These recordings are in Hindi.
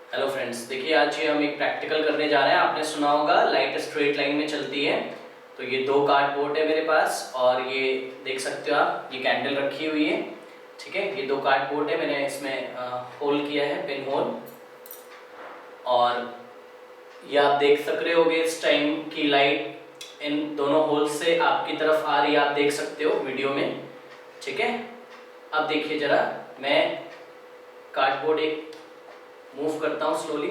हेलो फ्रेंड्स, देखिए आज ये हम एक प्रैक्टिकल करने जा रहे हैं। आपने सुना होगा लाइट स्ट्रेट लाइन में चलती है। तो ये दो कार्डबोर्ड है मेरे पास और ये देख सकते हो आप, ये कैंडल रखी हुई है। ठीक है, ये दो कार्डबोर्ड है, मैंने इसमें होल किया है, पिन होल। और ये आप देख सक रहे होगे इस टाइम की लाइट इन दोनों होल से आपकी तरफ आ रही है, आप देख सकते हो वीडियो में। ठीक है, अब देखिए जरा, मैं कार्डबोर्ड एक मूव करता हूं स्लोली।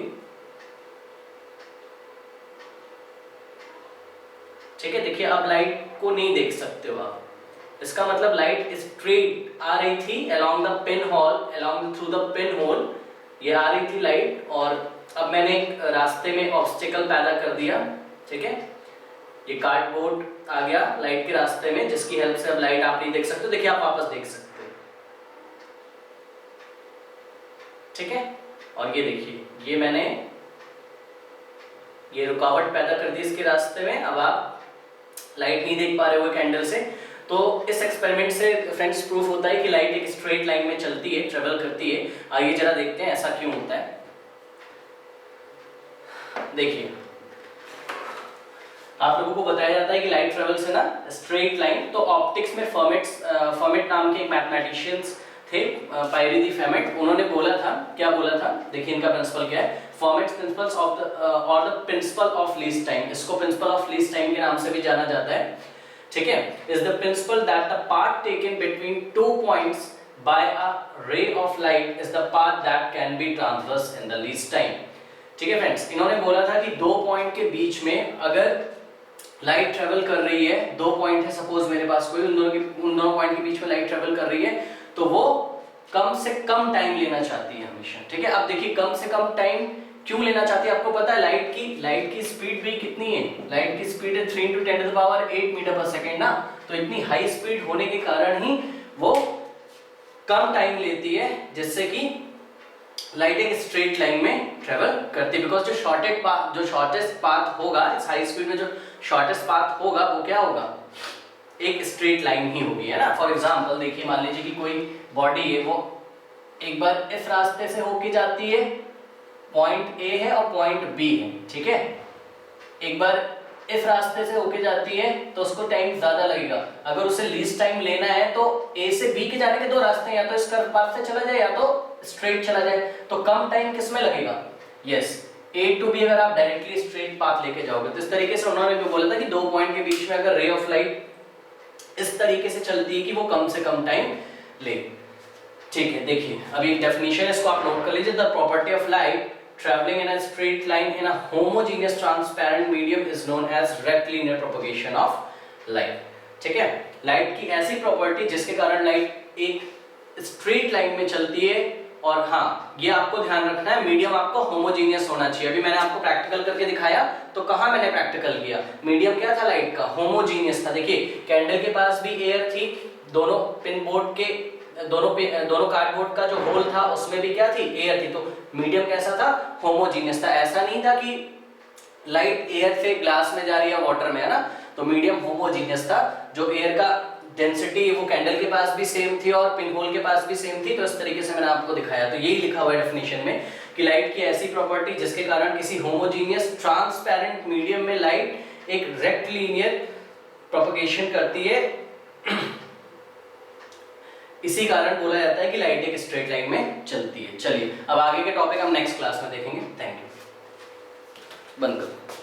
ठीक है, देखिए अब लाइट को नहीं देख सकते हो आप। इसका मतलब लाइट स्ट्रेट आ रही थी along the pin hole, along through the pin hole ये आ रही थी लाइट। और अब मैंने एक रास्ते में ऑब्स्टिकल पैदा कर दिया। ठीक है, ये कार्डबोर्ड आ गया लाइट के रास्ते में, जिसकी हेल्प से अब लाइट आप नहीं देख सकते हो। देखिए आप वापस देख सकते हो। ठीक है, और ये देखिए, ये मैंने ये रुकावट पैदा कर दी इसके रास्ते में। अब आप लाइट नहीं देख पा रहे हो कैंडल से। तो इस एक्सपेरिमेंट से फ्रेंड्स प्रूफ होता है कि लाइट एक स्ट्रेट लाइन में चलती है, ट्रेवल करती है। आइए जरा देखते हैं ऐसा क्यों होता है। देखिए, आप लोगों को बताया जाता है कि लाइट ट्रेवल्स है ना स्ट्रेट लाइन। तो ऑप्टिक्स में फर्मेट नाम के एक मैथमेटिशियंस थे, पायरी दी फेमेट। उन्होंने बोला था, क्या बोला था, देखिए इनका प्रिंसिपल क्या है, फर्मेट्स प्रिंसिपल्स ऑफ द और the principle of least time. इसको प्रिंसिपल ऑफ लीस्ट टाइम के नाम से भी जाना जाता है। ठीक है, is the principle that the path taken between two points by a ray of light is the path that can be traversed in the least time. ठीक है फ्रेंड्स, इन्होंने बोला था कि दो पॉइंट के बीच में अगर लाइट ट्रेवल कर रही है, दो पॉइंट है सपोज मेरे पास कोई, उन दोनों पॉइंट के बीच में लाइट ट्रेवल कर रही है, तो वो कम से कम टाइम लेना चाहती है हमेशा। ठीक है, अब देखिए कम से कम टाइम क्यों लेना चाहती है, आपको पता है लाइट की स्पीड भी कितनी है। लाइट की स्पीड है 3 × 10⁸ मीटर पर सेकेंड ना। तो इतनी हाई स्पीड होने के कारण ही वो कम टाइम लेती है, जिससे कि लाइट एक स्ट्रेट लाइन में ट्रेवल करती है। बिकॉज जो शॉर्टेस्ट पाथ होगा इस हाई स्पीड में, जो शॉर्टेस्ट पाथ होगा वो क्या होगा, एक स्ट्रेट लाइन ही होगी, है ना। फॉर एग्जांपल देखिए, मान लीजिए कि कोई बॉडी है, वो एक बार इस रास्ते से होके जाती है, पॉइंट ए है और पॉइंट बी है। ठीक है, एक बार इस रास्ते से होके जाती है तो उसको टाइम ज्यादा लगेगा। अगर उसे लीस्ट टाइम लेना है तो ए से बी के जाने के दो रास्ते हैं, या तो इस कर्व पाथ से चला जाए या तो स्ट्रेट चला जाए। तो कम टाइम किस में लगेगा, यस ए टू बी, अगर आप डायरेक्टली स्ट्रेट पाथ लेके जाओगे। तो इस तरीके से उन्होंने भी बोला था कि दो पॉइंट के बीच में अगर रे ऑफ लाइट इस तरीके से चलती है कि वो कम से कम टाइम ले। ठीक है, देखिए अभी एक डेफिनेशन है, इसको आप नोट कर लीजिए। The property of light traveling in a straight line in a homogeneous transparent medium is known as rectilinear propagation of light। ठीक है, लाइट की ऐसी प्रॉपर्टी जिसके कारण लाइट एक स्ट्रेट लाइन में चलती है। और हाँ, ये आपको ध्यान रखना है, मीडियम आपको होमोजीनियस होना चाहिए। अभी मैंने आपको प्रैक्टिकल करके दिखाया, तो कहाँ मैंने प्रैक्टिकल किया, मीडियम क्या था लाइट का, होमोजीनियस था। देखिए कैंडल के पास भी एयर थी, दोनों पिन बोर्ड के दोनों कार्डबोर्ड का जो होल था उसमें भी क्या थी, एयर थी। तो मीडियम कैसा था, होमोजीनियस था। ऐसा नहीं था कि लाइट एयर से ग्लास में जा रही है वाटर में, है ना। तो मीडियम होमोजीनियस था, जो एयर का डेंसिटी वो कैंडल के पास भी सेम थी और पिन होल के पास भी सेम थी। तो इस तरीके से मैंने आपको दिखाया। तो यही लिखा हुआ है डेफिनेशन में कि लाइट की ऐसी प्रॉपर्टी जिसके कारण किसी होमोजीनियस ट्रांसपेरेंट मीडियम में लाइट एक रेक्टिलिनियर प्रोपगेशन करती है। इसी कारण बोला जाता है कि लाइट एक स्ट्रेट लाइन में चलती है। चलिए अब आगे के टॉपिक हम नेक्स्ट क्लास में देखेंगे। थैंक यू, बंद करो।